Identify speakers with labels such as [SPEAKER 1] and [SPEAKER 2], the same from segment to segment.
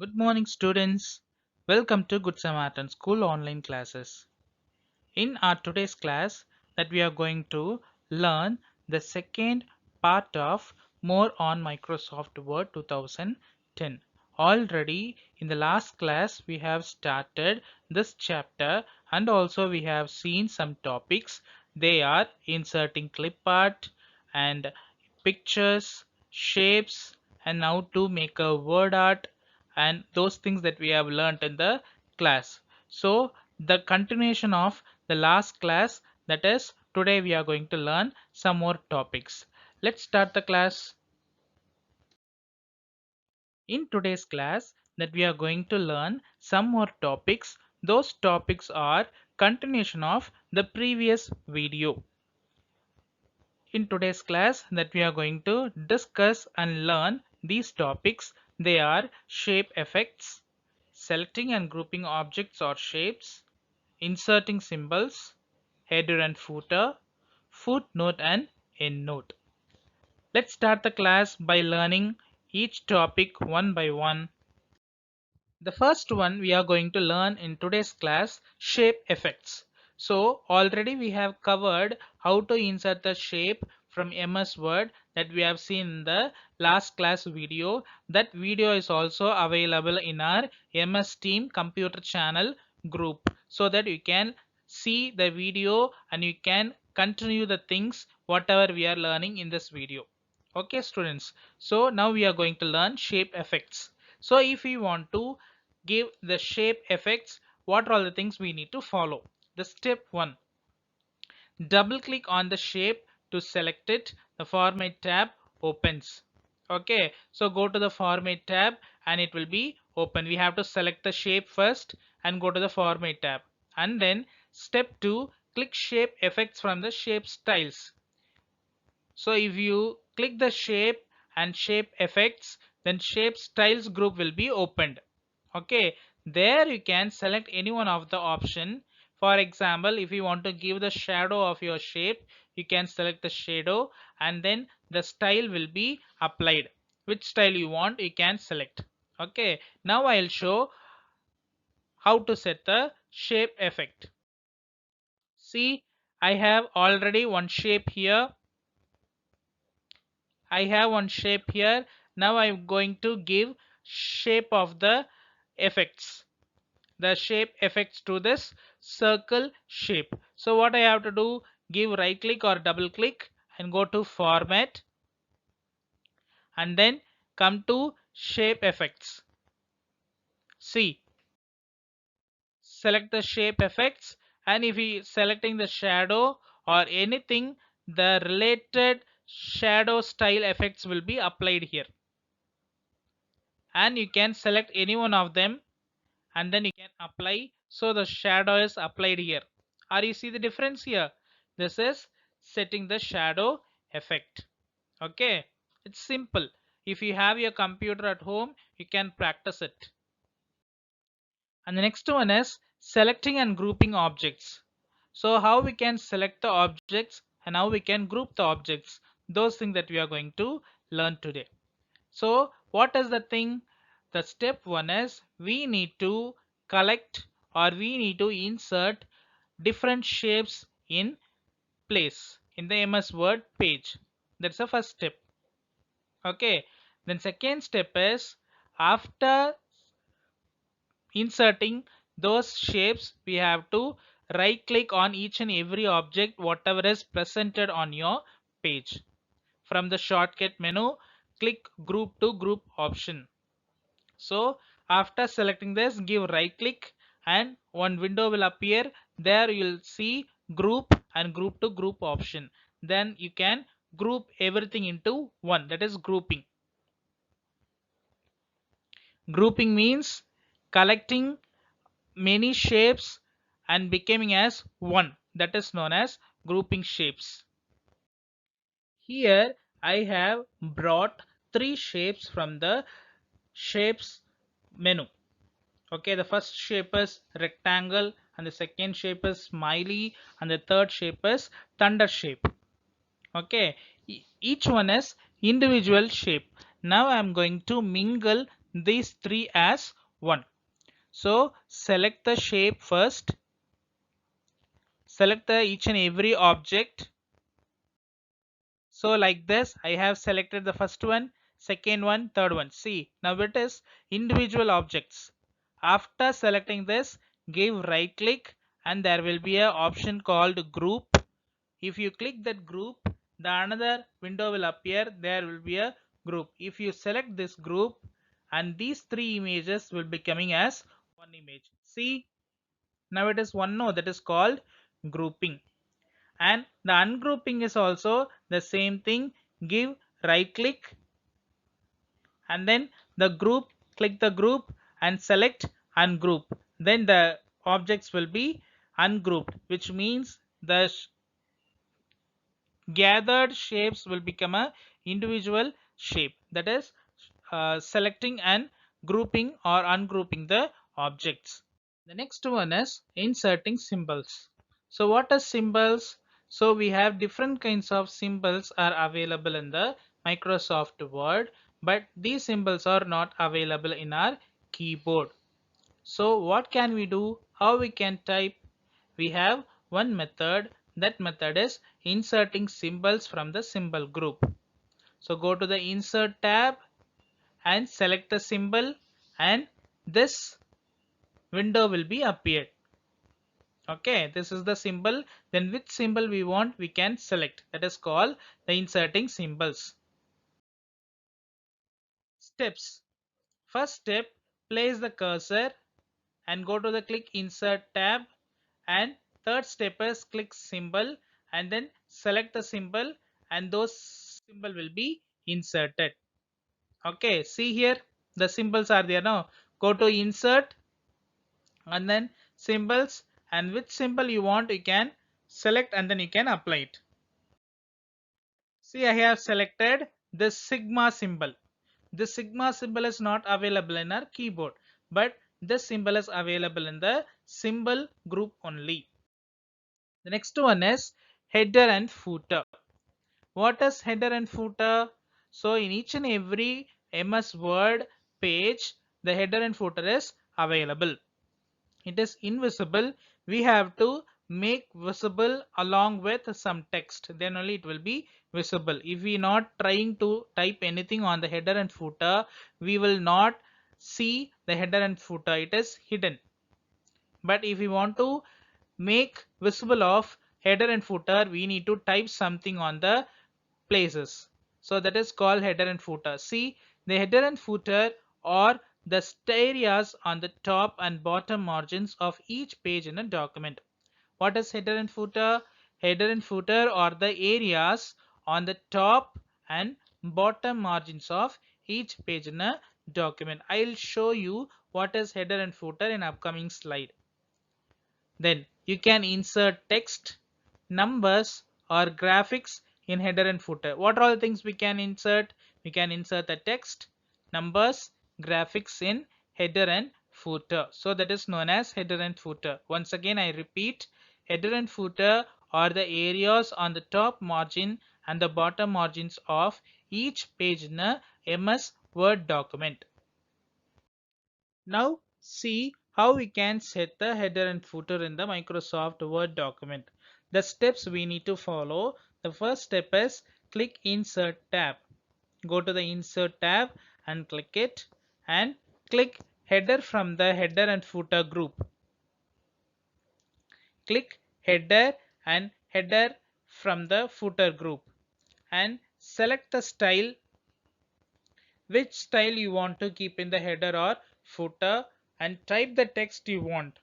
[SPEAKER 1] Good morning, students. Welcome to Good Samaritan School online classes. In our today's class, that we are going to learn the second part of More on Microsoft Word 2010. Already in the last class, we have started this chapter and also we have seen some topics. They are inserting clip art and pictures, shapes, and how to make a word art and those things that we have learned in the class. So the continuation of the last class, that is today we are going to learn some more topics. Let's start the class. In today's class that we are going to learn some more topics. Those topics are continuation of the previous video. In today's class that we are going to discuss and learn these topics. They are shape effects, selecting and grouping objects or shapes, inserting symbols, header and footer, footnote and endnote. Let's start the class by learning each topic one by one. The first one we are going to learn in today's class, shape effects. So already we have covered how to insert the shape from MS Word that we have seen in the last class video. That video is also available in our MS Team computer channel group so that you can see the video and you can continue the things whatever we are learning in this video. Okay students, so now we are going to learn shape effects. So if we want to give the shape effects, what are all the things we need to follow? The step 1, double click on the shape to select it. The format tab opens. Okay, so go to the format tab and it will be open. We have to select the shape first and go to the format tab, and then step 2, click shape effects from the shape styles. So if you click the shape and shape effects, then shape styles group will be opened. Okay, there you can select any one of the option. For example, if you want to give the shadow of your shape, you can select the shadow and then the style will be applied. Which style you want, you can select. Okay, now I'll show how to set the shape effect. See, I have already one shape here. I have one shape here. Now I'm going to give shape of the effects. The shape effects to this circle shape. So what I have to do, give right click or double click and go to format and then come to shape effects. See, select the shape effects, and if we selecting the shadow or anything, the related shadow style effects will be applied here. And you can select any one of them and then you can apply, so the shadow is applied here. Are you see the difference here? This is setting the shadow effect. Okay, it's simple. If you have your computer at home, you can practice it. And the next one is selecting and grouping objects. So how we can select the objects and how we can group the objects, those things that we are going to learn today. So what is the thing? The step 1 is we need to collect or we need to insert different shapes in place in the MS Word page. That's the first step. Okay. Then second step is after inserting those shapes, we have to right click on each and every object whatever is presented on your page. From the shortcut menu, click group to group option. So after selecting this, give right click and one window will appear. There you'll see group and group to group option. Then you can group everything into one, that is grouping. Grouping means collecting many shapes and becoming as one, that is known as grouping shapes. Here I have brought three shapes from the shapes menu. Okay, the first shape is rectangle and the second shape is smiley and the third shape is thunder shape. Okay, each one is individual shape. Now I am going to mingle these three as one. So select the shape first, select the each and every object. So like this, I have selected the first one, second one, third one. See, now it is individual objects. After selecting this, give right click and there will be a option called group. If you click that group, the another window will appear. There will be a group. If you select this group, and these three images will be coming as one image. See, now it is one. No, that is called grouping. And the ungrouping is also the same thing. Give right click and then the group, click the group and select ungroup. Then the objects will be ungrouped, which means the gathered shapes will become a individual shape. That is selecting and grouping or ungrouping the objects. The next one is inserting symbols. So what are symbols? So we have different kinds of symbols are available in the Microsoft Word, but these symbols are not available in our keyboard. So what can we do? How we can type? We have one method. That method is inserting symbols from the symbol group. So go to the insert tab and select the symbol and this window will be appeared. Okay, this is the symbol. Then which symbol we want we can select. That is called the inserting symbols. Steps. First step, place the cursor and go to the click insert tab, and third step is click symbol and then select the symbol and those symbol will be inserted. Okay, see here the symbols are there now. Go to insert and then symbols, and which symbol you want you can select and then you can apply it. See, I have selected this sigma symbol. This sigma symbol is not available in our keyboard, but this symbol is available in the symbol group only. The next one is header and footer. What is header and footer? So in each and every MS Word page, the header and footer is available. It is invisible. We have to make visible along with some text, then only it will be visible. If we not trying to type anything on the header and footer, we will not see the header and footer. It is hidden. But if we want to make visible of header and footer, we need to type something on the places. So that is called header and footer. See, the header and footer are the areas on the top and bottom margins of each page in a document. What is header and footer? Header and footer are the areas on the top and bottom margins of each page in a document. I'll show you what is header and footer in upcoming slide. Then you can insert text, numbers or graphics in header and footer. What are all the things we can insert? We can insert the text, numbers, graphics in header and footer. So that is known as header and footer. Once again I repeat, header and footer are the areas on the top margin and the bottom margins of each page in a MS Word document. Now see how we can set the header and footer in the Microsoft Word document. The steps we need to follow. The first step is click Insert tab. Go to the Insert tab and click it and click Header from the header and footer group. Click Header and Header from the footer group and select the style, which style you want to keep in the header or footer, and type the text you want.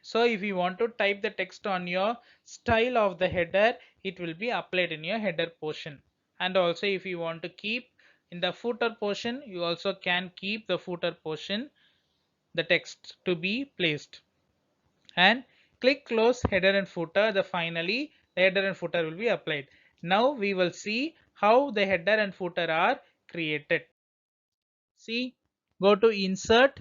[SPEAKER 1] So if you want to type the text on your style of the header, it will be applied in your header portion. And also if you want to keep in the footer portion, you also can keep the footer portion, the text to be placed. And click close header and footer. The finally the header and footer will be applied. Now we will see how the header and footer are created. See, go to insert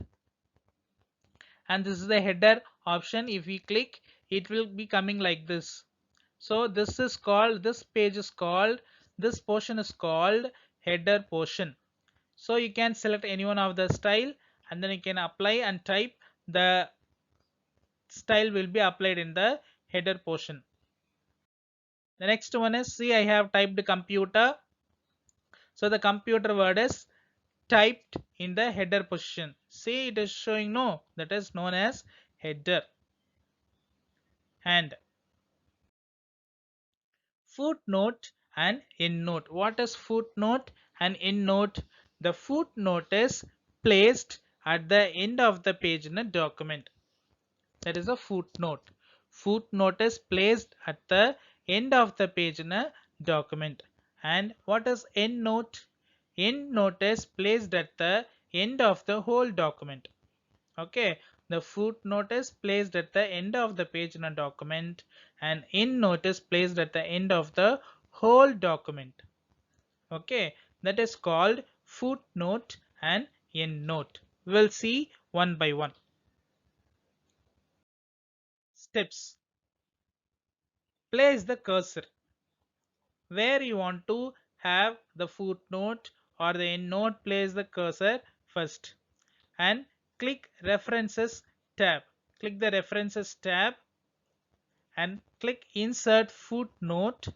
[SPEAKER 1] and this is the header option. If we click, it will be coming like this. So this is called, this page is called, this portion is called header portion. So you can select any one of the style and then you can apply and type. The style will be applied in the header portion. The next one is, see, I have typed computer. So the computer word is typed in the header position. See, it is showing no, that is known as header. And footnote and endnote. What is footnote and endnote? The footnote is placed at the end of the page in a document. That is a footnote. Footnote is placed at the end of the page in a document. And what is endnote? Endnote is placed at the end of the whole document. Okay, the footnote is placed at the end of the page in a document, and endnote is placed at the end of the whole document. Okay, that is called footnote and endnote. We'll see one by one. Steps. Place the cursor where you want to have the footnote or the endnote. Place the cursor first and click references tab. Click the references tab and click insert footnote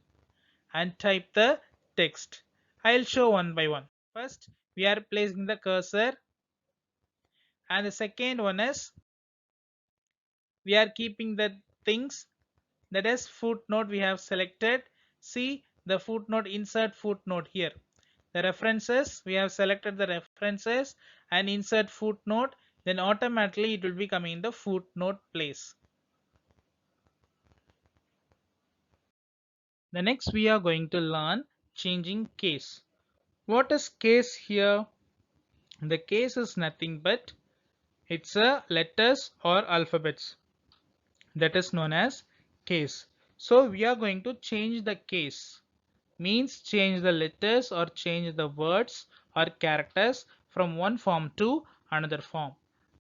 [SPEAKER 1] and type the text. I'll show one by one. First, we are placing the cursor, and the second one is we are keeping the things, that is footnote we have selected. See the footnote, insert footnote here. The references, we have selected the references and insert footnote, then automatically it will be coming in the footnote place. The next we are going to learn changing case. What is case here? The case is nothing but it's a letters or alphabets, that is known as case. So we are going to change the case, means change the letters or change the words or characters from one form to another form.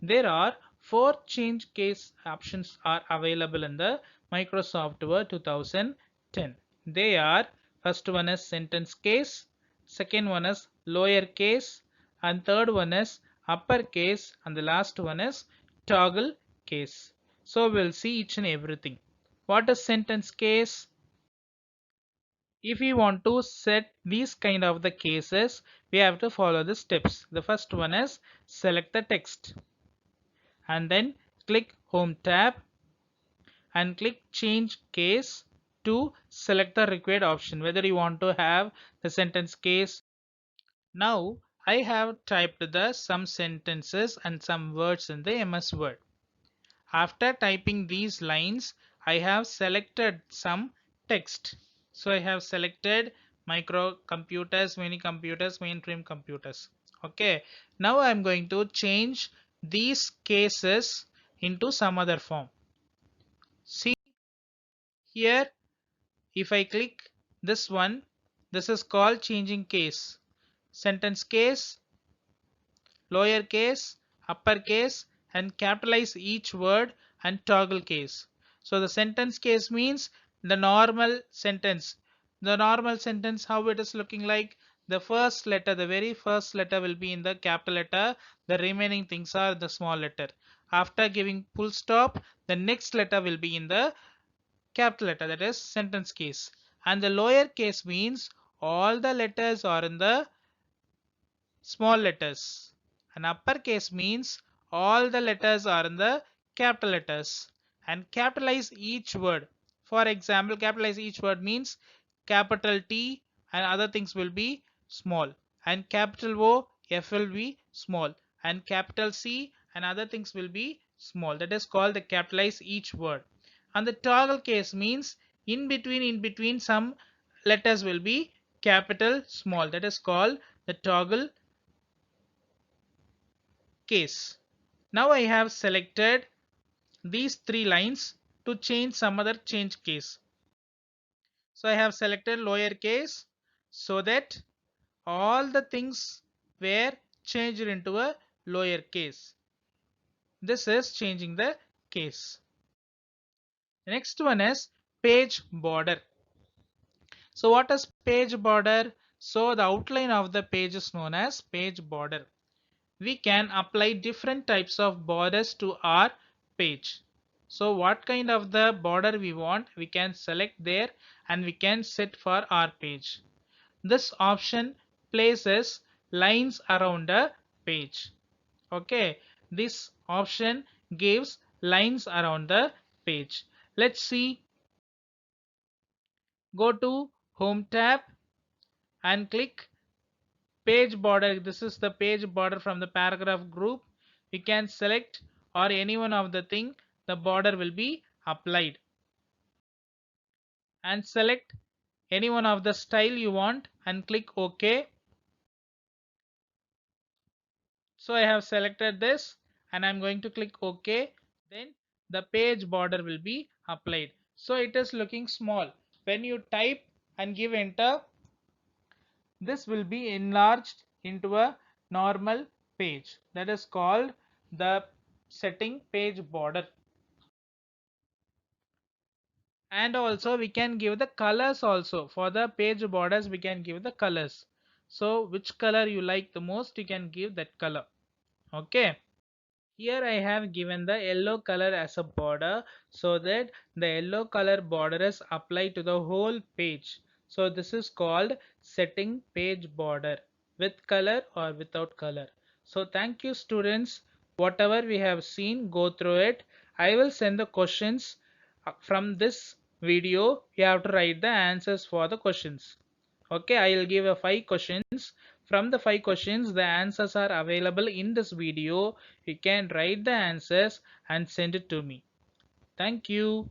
[SPEAKER 1] There are 4 change case options are available in the Microsoft Word 2010. They are, first one is sentence case, second one is lower case, and third one is upper case, and the last one is toggle case. So we'll see each and everything. What is sentence case? If we want to set these kind of the cases, we have to follow the steps. The first one is select the text and then click home tab and click change case to select the required option, whether you want to have the sentence case. Now I have typed the some sentences and some words in the MS Word. After typing these lines, I have selected some text. So I have selected micro computers, mini computers, mainframe computers. Okay. Now I'm going to change these cases into some other form. See here, if I click this one, this is called changing case. Sentence case, lower case, upper case, and capitalize each word, and toggle case. So the sentence case means the normal sentence. The normal sentence, how it is looking like, the first letter, the very first letter will be in the capital letter, the remaining things are the small letter. After giving full stop, the next letter will be in the capital letter, that is sentence case. And the lower case means all the letters are in the small letters, and uppercase means all the letters are in the capital letters. And capitalize each word. For example, capitalize each word means capital T and other things will be small, and capital O, F will be small, and capital C and other things will be small. That is called the capitalize each word. And the toggle case means in between some letters will be capital small. That is called the toggle case. Now I have selected these 3 lines to change some other change case. So I have selected lower case so that all the things were changed into a lower case. This is changing the case. The next one is page border. So what is page border? So the outline of the page is known as page border. We can apply different types of borders to our page. So what kind of the border we want, we can select there and we can set for our page. This option places lines around a page. Okay, this option gives lines around the page. Let's see. Go to Home tab and click page border. This is the page border from the paragraph group. You can select or any one of the thing, the border will be applied. And select any one of the style you want and click OK. So I have selected this and I'm going to click OK. Then the page border will be applied. So it is looking small. When you type and give enter, this will be enlarged into a normal page. That is called the setting page border. And also we can give the colors also. For the page borders we can give the colors. So which color you like the most, you can give that color. Okay. Here I have given the yellow color as a border so that the yellow color border is applied to the whole page. So this is called setting page border with color or without color. So thank you students. Whatever we have seen, go through it. I will send the questions from this video. You have to write the answers for the questions. Okay, I will give a 5 questions. From the 5 questions, the answers are available in this video. You can write the answers and send it to me. Thank you.